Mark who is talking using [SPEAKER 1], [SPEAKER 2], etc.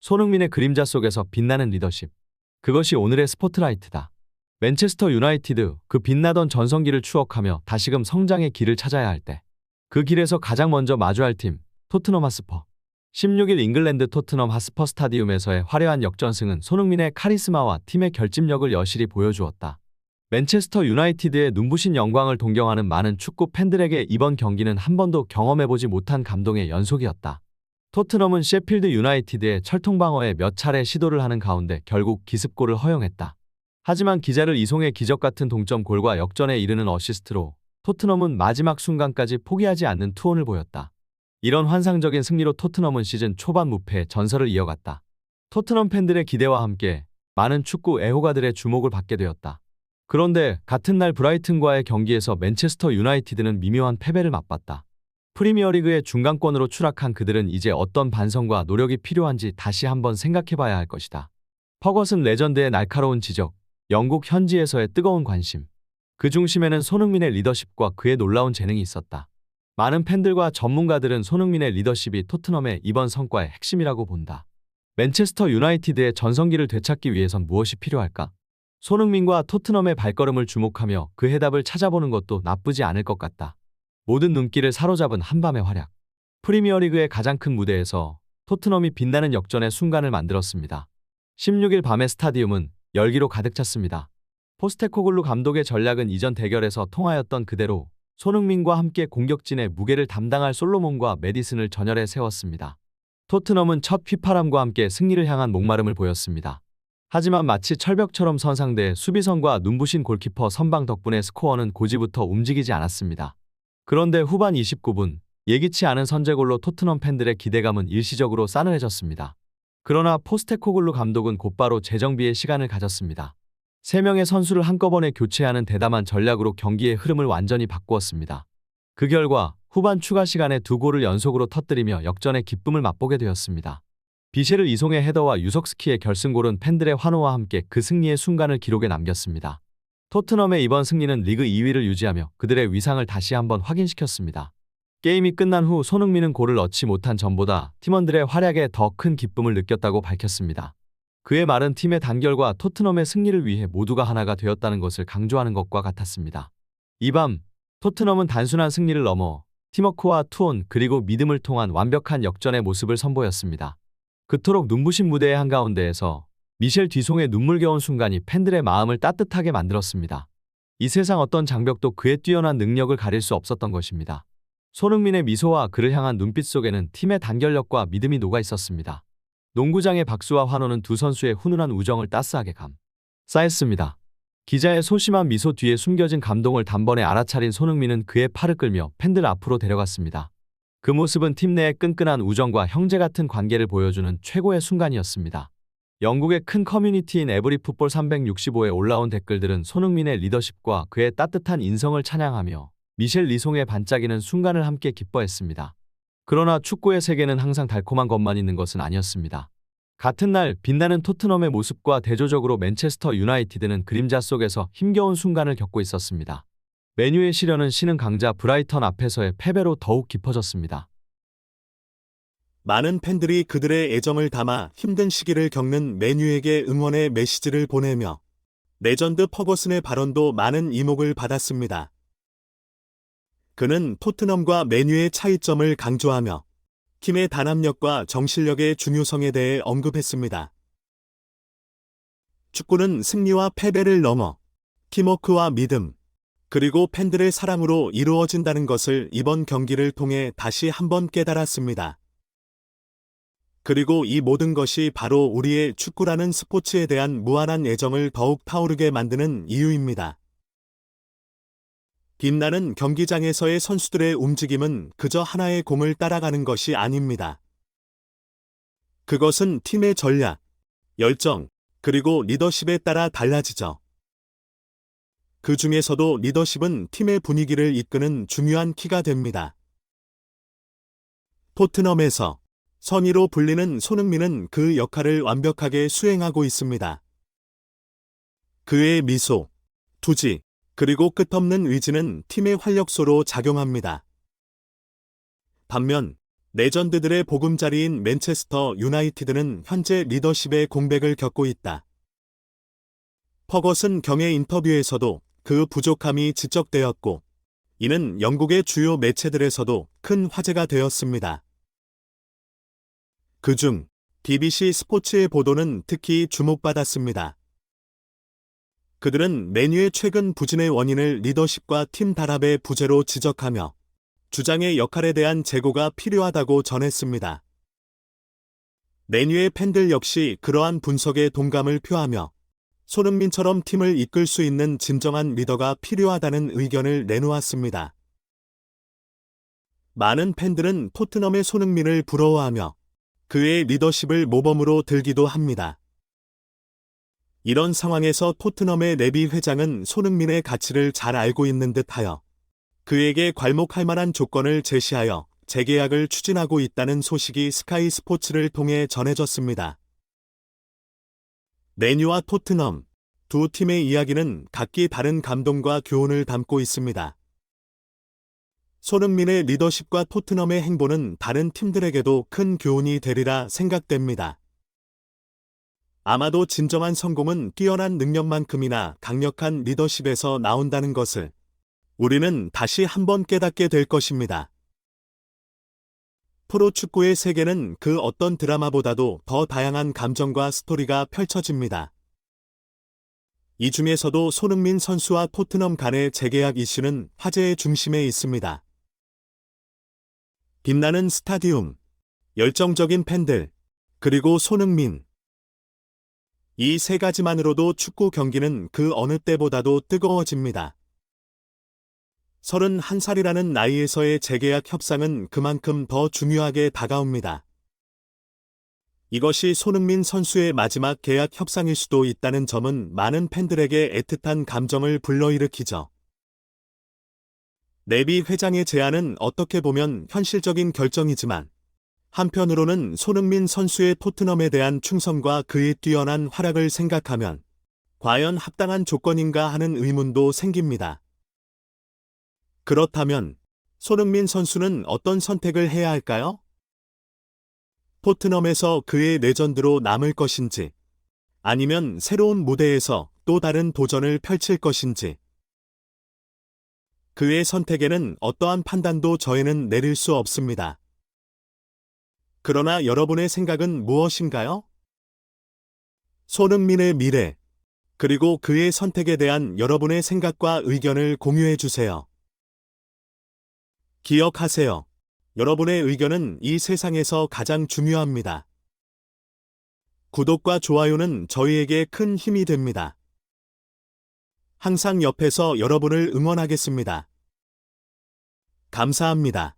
[SPEAKER 1] 손흥민의 그림자 속에서 빛나는 리더십. 그것이 오늘의 스포트라이트다. 맨체스터 유나이티드, 그 빛나던 전성기를 추억하며 다시금 성장의 길을 찾아야 할 때, 그 길에서 가장 먼저 마주할 팀, 토트넘 핫스퍼. 16일 잉글랜드 토트넘 핫스퍼 스타디움에서의 화려한 역전승은 손흥민의 카리스마와 팀의 결집력을 여실히 보여주었다. 맨체스터 유나이티드의 눈부신 영광을 동경하는 많은 축구 팬들에게 이번 경기는 한 번도 경험해보지 못한 감동의 연속이었다. 토트넘은 셰필드 유나이티드의 철통방어에 몇 차례 시도를 하는 가운데 결국 기습골을 허용했다. 하지만 기자를 이송의 기적같은 동점골과 역전에 이르는 어시스트로 토트넘은 마지막 순간까지 포기하지 않는 투혼을 보였다. 이런 환상적인 승리로 토트넘은 시즌 초반 무패의 전설을 이어갔다. 토트넘 팬들의 기대와 함께 많은 축구 애호가들의 주목을 받게 되었다. 그런데 같은 날 브라이튼과의 경기에서 맨체스터 유나이티드는 미묘한 패배를 맛봤다. 프리미어리그의 중간권으로 추락한 그들은 이제 어떤 반성과 노력이 필요한지 다시 한번 생각해봐야 할 것이다. 퍼거슨 레전드의 날카로운 지적, 영국 현지에서의 뜨거운 관심. 그 중심에는 손흥민의 리더십과 그의 놀라운 재능이 있었다. 많은 팬들과 전문가들은 손흥민의 리더십이 토트넘의 이번 성과의 핵심이라고 본다. 맨체스터 유나이티드의 전성기를 되찾기 위해선 무엇이 필요할까? 손흥민과 토트넘의 발걸음을 주목하며 그 해답을 찾아보는 것도 나쁘지 않을 것 같다. 모든 눈길을 사로잡은 한밤의 활약. 프리미어리그의 가장 큰 무대에서 토트넘이 빛나는 역전의 순간을 만들었습니다. 16일 밤의 스타디움은 열기로 가득 찼습니다. 포스테코글루 감독의 전략은 이전 대결에서 통하였던 그대로 손흥민과 함께 공격진의 무게를 담당할 솔로몬과 메디슨을 전열에 세웠습니다. 토트넘은 첫 휘파람과 함께 승리를 향한 목마름을 보였습니다. 하지만 마치 철벽처럼 선상대의 수비선과 눈부신 골키퍼 선방 덕분에 스코어는 고지부터 움직이지 않았습니다. 그런데 후반 29분, 예기치 않은 선제골로 토트넘 팬들의 기대감은 일시적으로 싸늘해졌습니다. 그러나 포스테코글루 감독은 곧바로 재정비의 시간을 가졌습니다. 3명의 선수를 한꺼번에 교체하는 대담한 전략으로 경기의 흐름을 완전히 바꾸었습니다. 그 결과 후반 추가 시간에 2골을 연속으로 터뜨리며 역전의 기쁨을 맛보게 되었습니다. 비셰르 이송의 헤더와 유석스키의 결승골은 팬들의 환호와 함께 그 승리의 순간을 기록에 남겼습니다. 토트넘의 이번 승리는 리그 2위를 유지하며 그들의 위상을 다시 한번 확인시켰습니다. 게임이 끝난 후 손흥민은 골을 넣지 못한 전보다 팀원들의 활약에 더 큰 기쁨을 느꼈다고 밝혔습니다. 그의 말은 팀의 단결과 토트넘의 승리를 위해 모두가 하나가 되었다는 것을 강조하는 것과 같았습니다. 이 밤, 토트넘은 단순한 승리를 넘어 팀워크와 투혼 그리고 믿음을 통한 완벽한 역전의 모습을 선보였습니다. 그토록 눈부신 무대의 한가운데에서 미셸 뒤송의 눈물겨운 순간이 팬들의 마음을 따뜻하게 만들었습니다. 이 세상 어떤 장벽도 그의 뛰어난 능력을 가릴 수 없었던 것입니다. 손흥민의 미소와 그를 향한 눈빛 속에는 팀의 단결력과 믿음이 녹아 있었습니다. 농구장의 박수와 환호는 두 선수의 훈훈한 우정을 따스하게 감싸했습니다. 기자의 소심한 미소 뒤에 숨겨진 감동을 단번에 알아차린 손흥민은 그의 팔을 끌며 팬들 앞으로 데려갔습니다. 그 모습은 팀 내의 끈끈한 우정과 형제 같은 관계를 보여주는 최고의 순간이었습니다. 영국의 큰 커뮤니티인 에브리풋볼 365에 올라온 댓글들은 손흥민의 리더십과 그의 따뜻한 인성을 찬양하며 미셸 리송의 반짝이는 순간을 함께 기뻐했습니다. 그러나 축구의 세계는 항상 달콤한 것만 있는 것은 아니었습니다. 같은 날 빛나는 토트넘의 모습과 대조적으로 맨체스터 유나이티드는 그림자 속에서 힘겨운 순간을 겪고 있었습니다. 맨유의 시련은 신흥 강자 브라이턴 앞에서의 패배로 더욱 깊어졌습니다.
[SPEAKER 2] 많은 팬들이 그들의 애정을 담아 힘든 시기를 겪는 맨유에게 응원의 메시지를 보내며 레전드 퍼거슨의 발언도 많은 이목을 받았습니다. 그는 토트넘과 맨유의 차이점을 강조하며 팀의 단합력과 정신력의 중요성에 대해 언급했습니다. 축구는 승리와 패배를 넘어 팀워크와 믿음, 그리고 팬들의 사랑으로 이루어진다는 것을 이번 경기를 통해 다시 한번 깨달았습니다. 그리고 이 모든 것이 바로 우리의 축구라는 스포츠에 대한 무한한 애정을 더욱 타오르게 만드는 이유입니다. 빛나는 경기장에서의 선수들의 움직임은 그저 하나의 공을 따라가는 것이 아닙니다. 그것은 팀의 전략, 열정, 그리고 리더십에 따라 달라지죠. 그 중에서도 리더십은 팀의 분위기를 이끄는 중요한 키가 됩니다. 토트넘에서 선의로 불리는 손흥민은 그 역할을 완벽하게 수행하고 있습니다. 그의 미소, 투지, 그리고 끝없는 의지는 팀의 활력소로 작용합니다. 반면 레전드들의 보금자리인 맨체스터 유나이티드는 현재 리더십의 공백을 겪고 있다. 퍼거슨 경의 인터뷰에서도 그 부족함이 지적되었고, 이는 영국의 주요 매체들에서도 큰 화제가 되었습니다. 그중 BBC 스포츠의 보도는 특히 주목받았습니다. 그들은 맨유의 최근 부진의 원인을 리더십과 팀 단합의 부재로 지적하며 주장의 역할에 대한 재고가 필요하다고 전했습니다. 맨유의 팬들 역시 그러한 분석에 동감을 표하며 손흥민처럼 팀을 이끌 수 있는 진정한 리더가 필요하다는 의견을 내놓았습니다. 많은 팬들은 토트넘의 손흥민을 부러워하며 그의 리더십을 모범으로 들기도 합니다. 이런 상황에서 토트넘의 레비 회장은 손흥민의 가치를 잘 알고 있는 듯하여 그에게 괄목할 만한 조건을 제시하여 재계약을 추진하고 있다는 소식이 스카이 스포츠를 통해 전해졌습니다. 맨유와 토트넘, 두 팀의 이야기는 각기 다른 감동과 교훈을 담고 있습니다. 손흥민의 리더십과 토트넘의 행보는 다른 팀들에게도 큰 교훈이 되리라 생각됩니다. 아마도 진정한 성공은 뛰어난 능력만큼이나 강력한 리더십에서 나온다는 것을 우리는 다시 한번 깨닫게 될 것입니다. 프로축구의 세계는 그 어떤 드라마보다도 더 다양한 감정과 스토리가 펼쳐집니다. 이 중에서도 손흥민 선수와 토트넘 간의 재계약 이슈는 화제의 중심에 있습니다. 빛나는 스타디움, 열정적인 팬들, 그리고 손흥민. 이 세 가지만으로도 축구 경기는 그 어느 때보다도 뜨거워집니다. 31살이라는 나이에서의 재계약 협상은 그만큼 더 중요하게 다가옵니다. 이것이 손흥민 선수의 마지막 계약 협상일 수도 있다는 점은 많은 팬들에게 애틋한 감정을 불러일으키죠. 레비 회장의 제안은 어떻게 보면 현실적인 결정이지만 한편으로는 손흥민 선수의 토트넘에 대한 충성과 그의 뛰어난 활약을 생각하면 과연 합당한 조건인가 하는 의문도 생깁니다. 그렇다면 손흥민 선수는 어떤 선택을 해야 할까요? 토트넘에서 그의 레전드로 남을 것인지, 아니면 새로운 무대에서 또 다른 도전을 펼칠 것인지. 그의 선택에는 어떠한 판단도 저희는 내릴 수 없습니다. 그러나 여러분의 생각은 무엇인가요? 손흥민의 미래, 그리고 그의 선택에 대한 여러분의 생각과 의견을 공유해 주세요. 기억하세요. 여러분의 의견은 이 세상에서 가장 중요합니다. 구독과 좋아요는 저희에게 큰 힘이 됩니다. 항상 옆에서 여러분을 응원하겠습니다. 감사합니다.